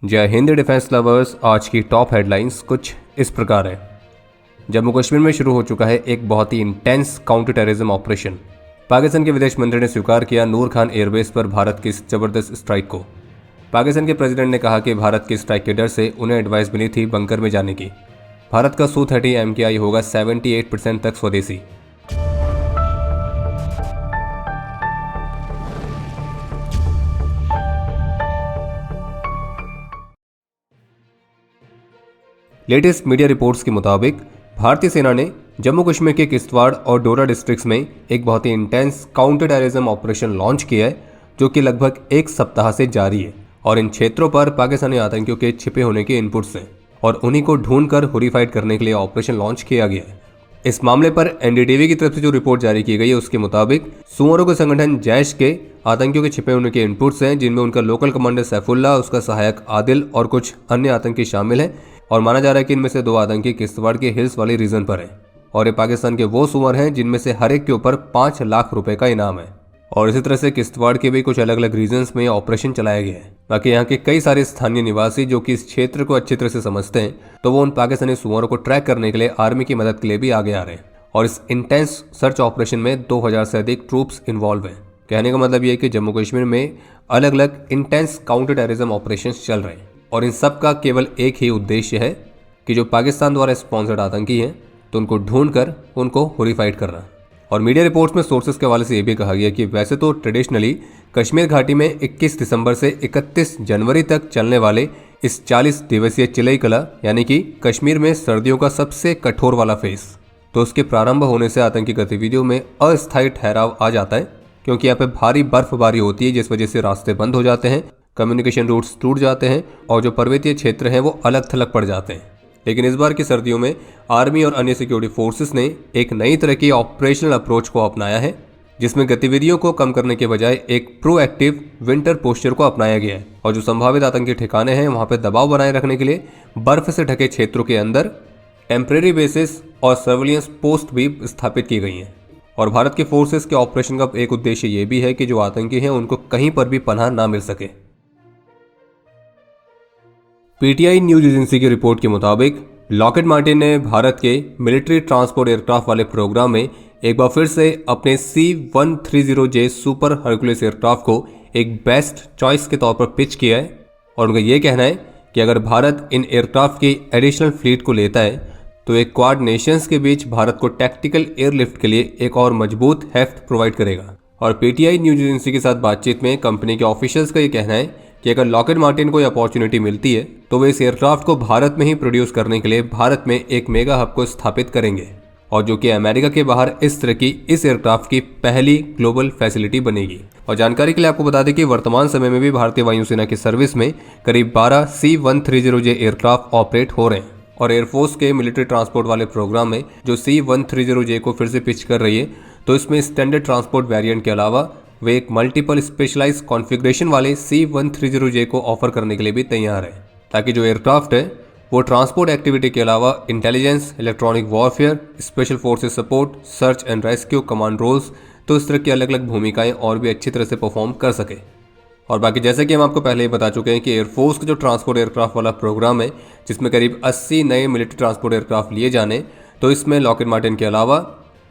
जय Hind defence lovers. आज की टॉप हेडलाइंस कुछ इस प्रकार है। जम्मू कश्मीर में शुरू हो चुका है एक बहुत ही intense counter terrorism operation. Pakistan के विदेश मंत्री ने स्वीकार किया नूर खान एयरबेस पर भारत की इस जबरदस्त स्ट्राइक को। पाकिस्तान के प्रेसिडेंट ने कहा कि भारत की स्ट्राइक के डर से उन्हें एडवाइस मिली थी बंकर में जाने की। भारत का Su-30 MKI होगा 78% तक स्वदेशी। लेटेस्ट मीडिया रिपोर्ट्स के मुताबिक भारतीय सेना ने जम्मू कश्मीर के किश्तवाड़ और डोडा डिस्ट्रिक्ट्स में एक बहुत ही intense counter terrorism operation launch किया है, जो कि लगभग एक सप्ताह से जारी है। और इन क्षेत्रों पर पाकिस्तानी आतंकियों के छिपे होने के इनपुट्स हैं और उन्हीं को ढूंढकर होरीफाइड करने के लिए ऑपरेशन लॉन्च किया गया है। इस मामले पर NDTV की तरफ से जो रिपोर्ट जारी की गई है उसके मुताबिक सुअरों के संगठन जैश के आतंकियों के छिपे होने के इनपुट्स हैं, जिनमें उनका लोकल कमांडर सैफुल्ला, उसका सहायक आदिल और कुछ अन्य आतंकी शामिल हैं। और माना जा रहा है कि इनमें से 2 आतंकी किश्तवाड़ के हिल्स वाली रीजन पर हैं और ये पाकिस्तान के वो सुअर हैं जिनमें से हर एक के ऊपर 5 लाख रुपए का इनाम है। और इसी तरह से किश्तवाड़ के भी कुछ अलग अलग रीजन्स में ऑपरेशन चलाया गया है। बाकी यहाँ के कई सारे स्थानीय निवासी जो कि इस क्षेत्र को अच्छी तरह से समझते हैं, तो वो उन पाकिस्तानी सुअरों को ट्रैक करने के लिए आर्मी की मदद के लिए भी आगे आ रहे हैं। और इस इंटेंस सर्च ऑपरेशन में 2000 से अधिक ट्रूप्स इन्वॉल्व हैं। कहने का मतलब ये है कि जम्मू कश्मीर में अलग अलग इंटेंस काउंटर टेररिज्म ऑपरेशन चल रहे हैं और इन सब का केवल एक ही उद्देश्य है कि जो पाकिस्तान द्वारा स्पॉन्सर्ड आतंकी हैं तो उनको ढूंढकर उनको होरीफाइड करना। और मीडिया रिपोर्ट्स में सोर्सेज के हवाले से ये भी कहा गया कि वैसे तो ट्रेडिशनली कश्मीर घाटी में 21 दिसंबर से 31 जनवरी तक चलने वाले इस 40 दिवसीय चिलई कला यानी कि कश्मीर में सर्दियों का सबसे कठोर वाला फेज, तो उसके प्रारंभ होने से आतंकी गतिविधियों में अस्थायी ठहराव आ जाता है, क्योंकि यहाँ पे भारी बर्फबारी होती है जिस वजह से रास्ते बंद हो जाते हैं, कम्युनिकेशन रूट्स टूट जाते हैं और जो पर्वतीय क्षेत्र हैं वो अलग थलग पड़ जाते हैं। लेकिन इस बार की सर्दियों में आर्मी और अन्य सिक्योरिटी फोर्सेस ने एक नई तरह की ऑपरेशनल अप्रोच को अपनाया है, जिसमें गतिविधियों को कम करने के बजाय एक प्रोएक्टिव विंटर पोस्चर को अपनाया गया है। और जो संभावित आतंकी ठिकाने हैं वहां पर दबाव बनाए रखने के लिए बर्फ से ढके क्षेत्रों के अंदर टेम्परेरी बेसिस और सर्विलियंस पोस्ट भी स्थापित की गई हैं। और भारत के फोर्सेस के ऑपरेशन का एक उद्देश्य ये भी है कि जो आतंकी हैं उनको कहीं पर भी पनाह ना मिल सके। PTI न्यूज एजेंसी की रिपोर्ट के मुताबिक लॉकहीड मार्टिन ने भारत के मिलिट्री ट्रांसपोर्ट एयरक्राफ्ट वाले प्रोग्राम में एक बार फिर से अपने C-130J सुपर हरकुलिस एयरक्राफ्ट को एक बेस्ट चॉइस के तौर पर पिच किया है। और उनका यह कहना है कि अगर भारत इन एयरक्राफ्ट की एडिशनल फ्लीट को लेता है तो एक क्वाड नेशंस के बीच भारत को टैक्टिकल एयरलिफ्ट के लिए एक और मजबूत हेफ्ट प्रोवाइड करेगा। और PTI न्यूज एजेंसी के साथ बातचीत में कंपनी के ऑफिशियल्स का यह कहना है कि अगर लॉकहीड मार्टिन को अपॉर्चुनिटी मिलती है तो वे इस एयरक्राफ्ट को भारत में ही प्रोड्यूस करने के लिए भारत में एक मेगा हब को स्थापित करेंगे, और जो कि अमेरिका के बाहर इस तरह की इस एयरक्राफ्ट की पहली ग्लोबल फैसिलिटी बनेगी। और जानकारी के लिए आपको बता दें कि वर्तमान समय में भी भारतीय वायुसेना की सर्विस में करीब 12 C-130J एयरक्राफ्ट ऑपरेट हो रहे हैं। और एयरफोर्स के मिलिट्री ट्रांसपोर्ट वाले प्रोग्राम में जो C-130J को फिर से पिच कर रही है, तो इसमें स्टैंडर्ड ट्रांसपोर्ट वेरिएंट के अलावा वे एक मल्टीपल स्पेशलाइज कॉन्फ़िगरेशन वाले C-130J को ऑफर करने के लिए भी तैयार है, ताकि जो एयरक्राफ्ट है वो ट्रांसपोर्ट एक्टिविटी के अलावा intelligence, electronic warfare, special forces support, search and rescue, command roles, तो इस तरह की अलग अलग भूमिकाएं और भी अच्छी तरह से परफॉर्म कर सके। और बाकी जैसे कि हम आपको पहले ही बता चुके हैं कि एयरफोर्स का जो ट्रांसपोर्ट एयरक्राफ्ट वाला प्रोग्राम है, जिसमें करीब 80 नए मिलिट्री ट्रांसपोर्ट एयरक्राफ्ट लिए जाने, तो इसमें लॉकहीड मार्टिन के अलावा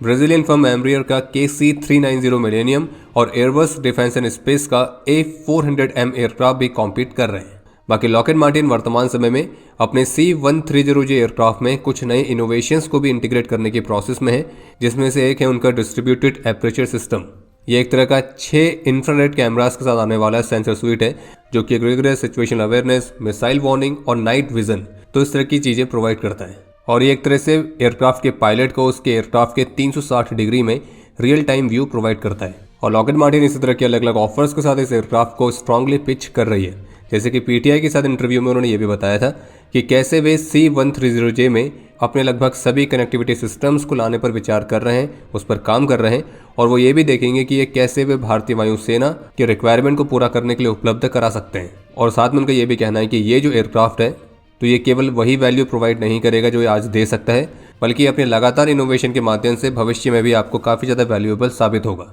ब्राजीलियन फर्म एम्ब्रियर का KC-390 मिलेनियम और एयरबस डिफेंस एंड स्पेस का A400M एयरक्राफ्ट भी कॉम्पीट कर रहे हैं। बाकी लॉकहीड मार्टिन वर्तमान समय में अपने C-130J एयरक्राफ्ट में कुछ नए इनोवेशंस को भी इंटीग्रेट करने की प्रोसेस में है, जिसमें से एक है उनका डिस्ट्रीब्यूटेड एपर्चर सिस्टम। ये एक तरह का 6 इंफ्रारेड कैमरास के साथ आने वाला सेंसर स्वीट है, जो कि rigorous situation awareness, missile warning और नाइट विजन, तो इस तरह की चीजें प्रोवाइड करता है। और ये एक तरह से एयरक्राफ्ट के पायलट को उसके एयरक्राफ्ट के 360 डिग्री में रियल टाइम व्यू प्रोवाइड करता है। और लॉकहीड मार्टिन इसी तरह के अलग अलग ऑफर्स के साथ इस एयरक्राफ्ट को स्ट्रांगली पिच कर रही है। जैसे कि PTI के साथ इंटरव्यू में उन्होंने ये भी बताया था कि कैसे वे C-130J में अपने लगभग सभी कनेक्टिविटी सिस्टम्स को लाने पर विचार कर रहे हैं, उस पर काम कर रहे हैं। और वो ये भी देखेंगे कि ये कैसे वे भारतीय वायुसेना के रिक्वायरमेंट को पूरा करने के लिए उपलब्ध करा सकते हैं। और साथ में उनका ये भी कहना है कि ये जो एयरक्राफ्ट है तो ये केवल वही वैल्यू प्रोवाइड नहीं करेगा जो ये आज दे सकता है, बल्कि अपने लगातार इनोवेशन के माध्यम से भविष्य में भी आपको काफ़ी ज़्यादा वैल्यूएबल साबित होगा।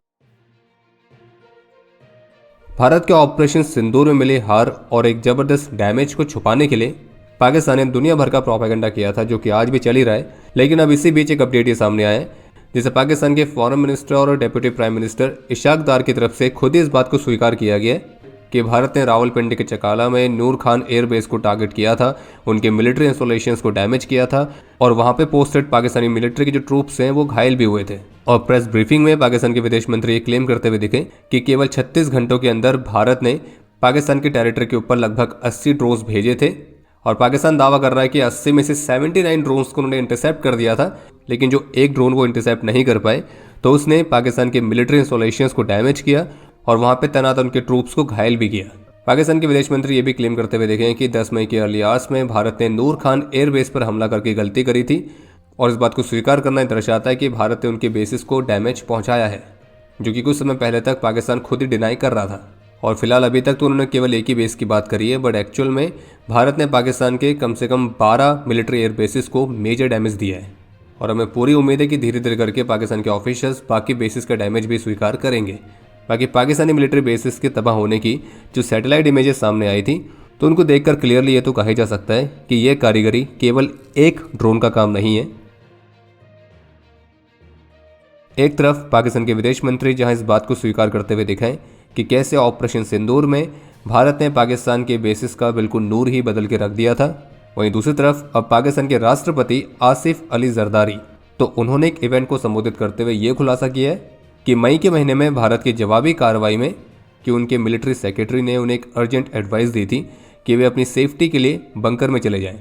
भारत के ऑपरेशन सिंदूर में मिले हार और एक जबरदस्त डैमेज को छुपाने के लिए पाकिस्तान ने दुनिया भर का प्रोपेगेंडा किया था, जो कि आज भी चल ही रहा है। लेकिन अब इसी बीच एक अपडेट ये सामने आया है, जिसे पाकिस्तान के फॉरेन मिनिस्टर और डिप्टी प्राइम मिनिस्टर इशाक दार की तरफ से खुद ही इस बात को स्वीकार किया गया है कि भारत ने रावलपिंडी के चकाला में नूर खान एयरबेस को टारगेट किया था, उनके मिलिट्री इंस्टॉलेशंस को डैमेज किया था और वहां पे पोस्टेड पाकिस्तानी मिलिट्री के जो ट्रूप्स हैं वो घायल भी हुए थे। और प्रेस ब्रीफिंग में पाकिस्तान के विदेश मंत्री ये क्लेम करते हुए दिखे कि केवल 36 घंटों के अंदर भारत ने पाकिस्तान की टेरिटरी के ऊपर लगभग 80 ड्रोन्स भेजे थे। और पाकिस्तान दावा कर रहा है कि 80 में से 79 ड्रोन्स को उन्होंने इंटरसेप्ट कर दिया था, लेकिन जो एक ड्रोन वो इंटरसेप्ट नहीं कर पाए तो उसने पाकिस्तान के मिलिट्री इंस्टॉलेशंस को डैमेज किया और वहां पे तैनात उनके ट्रूप्स को घायल भी किया। पाकिस्तान के विदेश मंत्री ये भी क्लेम करते हुए देखे कि 10 मई के अर्ली आवर्स में भारत ने नूर खान एयरबेस पर हमला करके गलती करी थी और इस बात को स्वीकार करना दर्शाता है कि भारत ने उनके बेसिस को डैमेज पहुंचाया है, जो कि कुछ समय पहले तक पाकिस्तान खुद ही डिनाई कर रहा था। और फिलहाल अभी तक तो उन्होंने केवल एक ही बेस की बात करी है, बट एक्चुअल में भारत ने पाकिस्तान के कम से कम 12 मिलिट्री एयर बेसिस को मेजर डैमेज दिया है। और हमें पूरी उम्मीद है कि धीरे धीरे करके पाकिस्तान के ऑफिशियल्स बाकी बेसिस का डैमेज भी स्वीकार करेंगे। बाकी पाकिस्तानी मिलिट्री बेसिस के तबाह होने की जो सैटेलाइट इमेजेस सामने आई थी, तो उनको देखकर क्लियरली ये तो कहा जा सकता है कि यह कारीगरी केवल एक ड्रोन का काम नहीं है। एक तरफ पाकिस्तान के विदेश मंत्री जहां इस बात को स्वीकार करते हुए दिखाएं कि कैसे ऑपरेशन सिंदूर में भारत ने पाकिस्तान के बेसिस का बिल्कुल नूर ही बदल के रख दिया था, वहीं दूसरी तरफ अब पाकिस्तान के राष्ट्रपति आसिफ अली जरदारी तो उन्होंने एक इवेंट को संबोधित करते हुए ये खुलासा किया है कि मई के महीने में भारत की जवाबी कार्रवाई में कि उनके मिलिट्री सेक्रेटरी ने उन्हें एक अर्जेंट एडवाइस दी थी कि वे अपनी सेफ्टी के लिए बंकर में चले जाएं,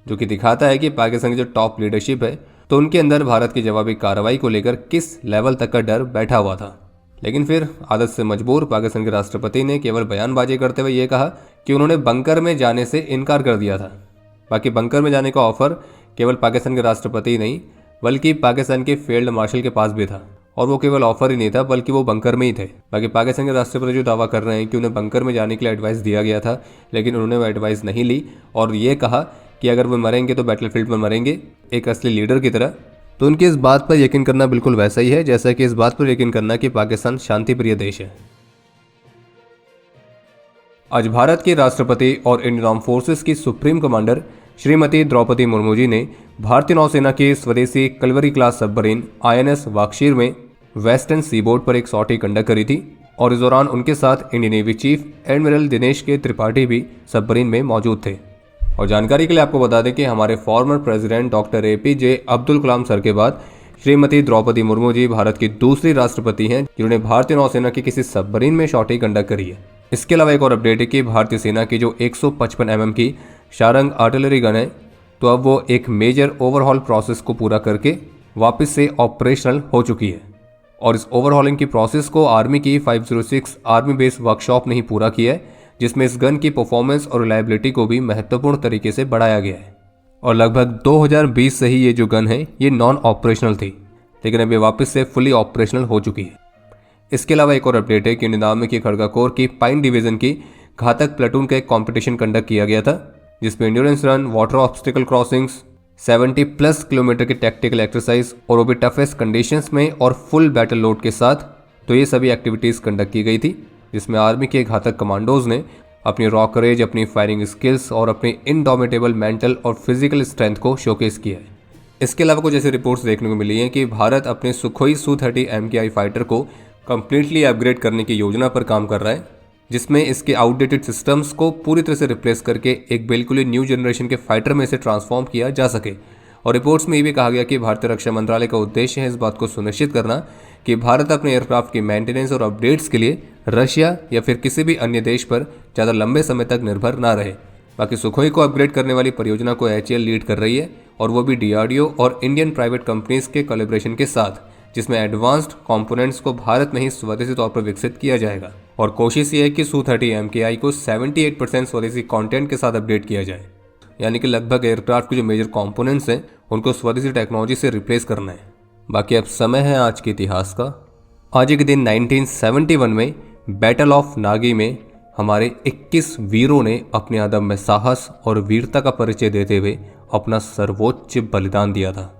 जो कि दिखाता है कि पाकिस्तान की जो टॉप लीडरशिप है तो उनके अंदर भारत की जवाबी कार्रवाई को लेकर किस लेवल तक का डर बैठा हुआ था। लेकिन फिर आदत से मजबूर पाकिस्तान के राष्ट्रपति ने केवल बयानबाजी करते हुए ये कहा कि उन्होंने बंकर में जाने से इनकार कर दिया था। बाकी बंकर में जाने का ऑफर केवल पाकिस्तान के राष्ट्रपति नहीं बल्कि पाकिस्तान के फील्ड मार्शल के पास भी था, और वो केवल ऑफर ही नहीं था बल्कि वो बंकर में ही थे। बाकी पाकिस्तान के राष्ट्रपति जो दावा कर रहे हैं कि उन्हें बंकर में जाने के लिए एडवाइस दिया गया था, लेकिन उन्होंने वो एडवाइस नहीं ली और ये कहा कि अगर वो मरेंगे तो बैटलफील्ड में मरेंगे एक असली लीडर की तरह। तो उनकी इस बात पर यकीन करना बिल्कुल वैसा ही है जैसा कि इस बात पर यकीन करना कि पाकिस्तान शांतिप्रिय देश है। आज भारत के राष्ट्रपति और इंडियन आर्म फोर्सेस की सुप्रीम कमांडर श्रीमती द्रौपदी मुर्मू जी ने भारतीय नौसेना की स्वदेशी कलवरी क्लास सबमरीन INS वाक्षीर में वेस्टर्न सीबोर्ड पर एक सॉर्टी कंडक्ट करी थी और इस दौरान उनके साथ Indian navy chief admiral Dinesh के त्रिपाठी भी सबमरीन में मौजूद थे। और जानकारी के लिए आपको बता दें कि हमारे former president doctor APJ Abdul Kalam sir के बाद श्रीमती द्रौपदी मुर्मू जी भारत की दूसरी राष्ट्रपति हैं जिन्होंने भारतीय नौसेना की किसी सबमरीन में सॉर्टी कंडक्ट करी है। इसके अलावा एक और अपडेट है कि भारतीय सेना की जो 155 mm की शारंग आर्टिलरी गन है तो अब वो एक मेजर ओवरहॉल प्रोसेस को पूरा करके वापस से ऑपरेशनल हो चुकी है। और इस ओवरहॉलिंग की प्रोसेस को आर्मी की 506 आर्मी बेस वर्कशॉप ने ही पूरा किया है, जिसमें इस गन की परफॉर्मेंस और रिलायबिलिटी को भी महत्वपूर्ण तरीके से बढ़ाया गया है। और लगभग 2020 से ही ये जो गन है ये नॉन ऑपरेशनल थी, लेकिन अब ये वापस से फुली ऑपरेशनल हो चुकी है। इसके अलावा एक और अपडेट है कि इंडियन आर्मी की खड़गा कोर की पाइन डिवीजन की घातक प्लेटून का एक कॉम्पिटिशन कंडक्ट किया गया था, जिसमें endurance run, water obstacle crossings, 70+ kilometre की टैक्टिकल एक्सरसाइज और वो भी टफेस्ट कंडीशंस में और फुल बैटल लोड के साथ, तो ये सभी एक्टिविटीज़ कंडक्ट की गई थी, जिसमें आर्मी के घातक कमांडोज ने अपनी रॉ करेज, अपनी फायरिंग स्किल्स और अपनी इनडोमिटेबल मेंटल और फिजिकल स्ट्रेंथ को शोकेस किया है। इसके अलावा कुछ ऐसी रिपोर्ट्स देखने को मिली हैं कि भारत अपने सुखोई Su-30 MKI फाइटर को कंप्लीटली अपग्रेड करने की योजना पर काम कर रहा है, जिसमें इसके आउटडेटेड सिस्टम्स को पूरी तरह से रिप्लेस करके एक बिल्कुल ही न्यू जनरेशन के फाइटर में से ट्रांसफॉर्म किया जा सके। और रिपोर्ट्स में ये भी कहा गया कि भारतीय रक्षा मंत्रालय का उद्देश्य है इस बात को सुनिश्चित करना कि भारत अपने एयरक्राफ्ट की मेंटेनेंस और अपडेट्स के लिए रशिया या फिर किसी भी अन्य देश पर ज़्यादा लंबे समय तक निर्भर ना रहे। बाकी सुखोई को अपग्रेड करने वाली परियोजना को HAL लीड कर रही है, और वो भी DRDO और इंडियन प्राइवेट कंपनीज के कोलैबोरेशन के साथ, जिसमें एडवांस्ड कंपोनेंट्स को भारत में ही स्वदेशी तौर पर विकसित किया जाएगा। और कोशिश ये है कि Su-30 MKI को 78% स्वदेशी कंटेंट के साथ अपडेट किया जाए, यानी कि लगभग एयरक्राफ्ट के जो मेजर कंपोनेंट्स हैं उनको स्वदेशी टेक्नोलॉजी से रिप्लेस करना है। बाकी अब समय है आज के इतिहास का। आज के दिन 1971 में बैटल ऑफ नागी में हमारे 21 वीरों ने अपने अदम्य साहस और वीरता का परिचय देते हुए अपना सर्वोच्च बलिदान दिया था।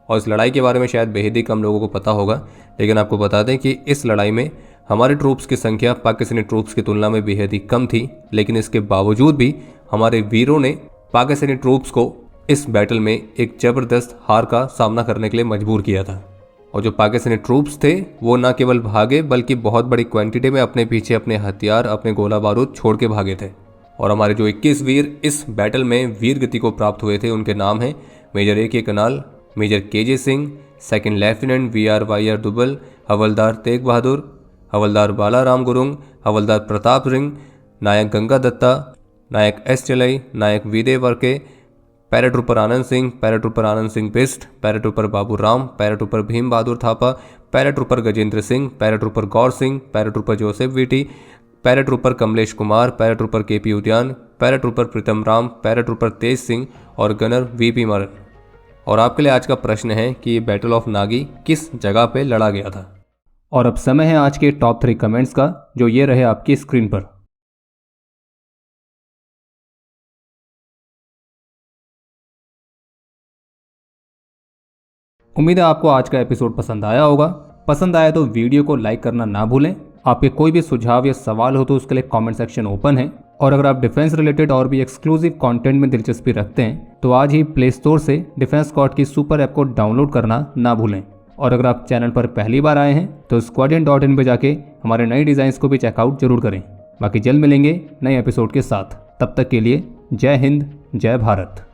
और इस लड़ाई के बारे में शायद बेहद ही कम लोगों को पता होगा, लेकिन आपको बता दें कि इस लड़ाई में हमारे ट्रूप्स की संख्या पाकिस्तानी ट्रूप्स की तुलना में बेहद ही कम थी, लेकिन इसके बावजूद भी हमारे वीरों ने पाकिस्तानी ट्रूप्स को इस बैटल में एक ज़बरदस्त हार का सामना करने के लिए मजबूर किया था। और जो पाकिस्तानी ट्रूप्स थे वो न केवल भागे बल्कि बहुत बड़ी क्वांटिटी में अपने पीछे अपने हथियार, अपने गोला बारूद छोड़ के भागे थे। और हमारे जो 21 वीर इस बैटल में वीर गति को प्राप्त हुए थे उनके नाम हैं major AK Kanal, major KJ Singh, second lieutenant VRYR Dubal, Havildar Teg Bahadur, Havildar Balaram Gurung, Havildar Pratap Singh, Naik Ganga Datta, Naik S Chalai, Naik Vide Varke, paratrooper Anand Singh Bisht, paratrooper Babu Ram, paratrooper Bhim Bahadur Thapa, paratrooper Gajendra Singh, paratrooper Gaur Singh, paratrooper Joseph VT, paratrooper Kamlesh Kumar, paratrooper KP Udyan, paratrooper Pritam Ram, paratrooper Tej Singh और गनर VP मरन। और आपके लिए आज का प्रश्न है कि ये बैटल ऑफ नागी किस जगह पे लड़ा गया था। और अब समय है आज के टॉप 3 कमेंट्स का, जो ये रहे आपकी स्क्रीन पर। उम्मीद है आपको आज का एपिसोड पसंद आया होगा। पसंद आया तो वीडियो को लाइक करना ना भूलें। आपके कोई भी सुझाव या सवाल हो तो उसके लिए कमेंट सेक्शन ओपन है। और अगर आप डिफेंस रिलेटेड और भी एक्सक्लूसिव कंटेंट में दिलचस्पी रखते हैं तो आज ही प्ले स्टोर से डिफेंस स्क्वाड की सुपर ऐप को डाउनलोड करना ना भूलें। और अगर आप चैनल पर पहली बार आए हैं तो squadron.in पे जाके हमारे नए डिज़ाइंस को भी चेकआउट जरूर करें। बाकी जल्द मिलेंगे नए एपिसोड के साथ। तब तक के लिए जय हिंद, जय भारत।